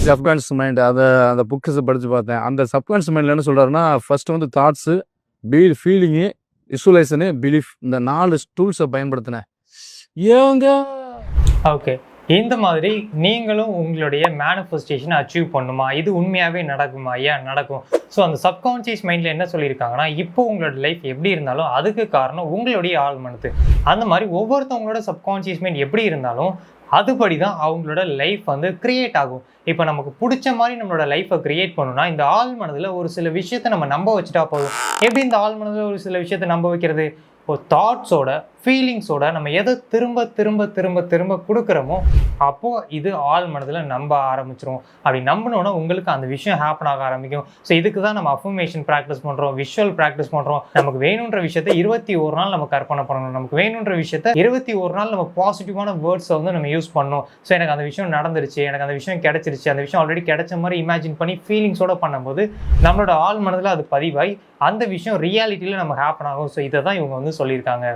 Subconscious mind அந்த புக்ஸை படித்து பார்த்தேன். அந்த சப்கான்ஷியஸ் மைண்டில் என்ன சொல்கிறாருன்னா, ஃபர்ஸ்ட் வந்து தாட்ஸு, ஃபீலிங்கு, விசுவலைசனு, பிலீஃப் இந்த 4 டூல்ஸை பயன்படுத்தினேன். ஏங்க ஓகே, இந்த மாதிரி நீங்களும் உங்களுடைய மேனிஃபெஸ்டேஷனை அச்சீவ் பண்ணுமா? இது உண்மையாகவே நடக்குமா? ஏன் நடக்கும்? ஸோ அந்த சப்கான்ஷியஸ் மைண்டில் என்ன சொல்லியிருக்காங்கன்னா, இப்போ உங்களோட லைஃப் எப்படி இருந்தாலும் அதுக்கு காரணம் உங்களுடைய ஆழ் மனது. அந்த மாதிரி ஒவ்வொருத்தவங்களோட சப்கான்ஷியஸ் மைண்ட் எப்படி இருந்தாலும் அதுபடி தான் அவங்களோட லைஃப் வந்து கிரியேட் ஆகும். இப்போ நமக்கு பிடிச்ச மாதிரி நம்மளோட லைஃப்பை கிரியேட் பண்ணணும்னா இந்த ஆழ் மனதில் ஒரு சில விஷயத்தை நம்ம நம்ப வச்சுட்டா போதும். எப்படி இந்த ஆழ் மனதில் ஒரு சில விஷயத்தை நம்ப வைக்கிறது? இப்போ தாட்ஸோட, ஃபீலிங்ஸோட நம்ம எதை திரும்ப திரும்ப திரும்ப திரும்ப கொடுக்குறோமோ அப்போது இது ஆழ் மனதில் நம்ப ஆரம்பிச்சிரும். அப்படி நம்பினோன்னா உங்களுக்கு அந்த விஷயம் ஹேப்பன் ஆக ஆரம்பிக்கும். ஸோ இதுக்கு தான் நம்ம அஃபர்மேஷன் ப்ராக்டிஸ் பண்ணுறோம், விஷுவல் ப்ராக்டிஸ் பண்ணுறோம். நமக்கு வேணுன்ற விஷயத்தை 21 நாள் நம்ம கற்பனை பண்ணணும். நமக்கு வேணுன்ற விஷயத்தை 21 நாள் நம்ம பாசிட்டிவான வேர்ட்ஸை வந்து நம்ம யூஸ் பண்ணணும். ஸோ எனக்கு அந்த விஷயம் நடந்துருச்சு, எனக்கு அந்த விஷயம் கிடைச்சிருச்சு, அந்த விஷயம் ஆல்ரெடி கிடைச்ச மாதிரி இமேஜின் பண்ணி ஃபீலிங்ஸோட பண்ணும்போது நம்மளோட ஆழ் மனதில் அது பதிவாய் அந்த விஷயம் ரியாலிட்டியில் நம்ம ஹேப்பன் ஆகும். ஸோ இதை தான் இவங்க வந்து சொல்லியிருக்காங்க.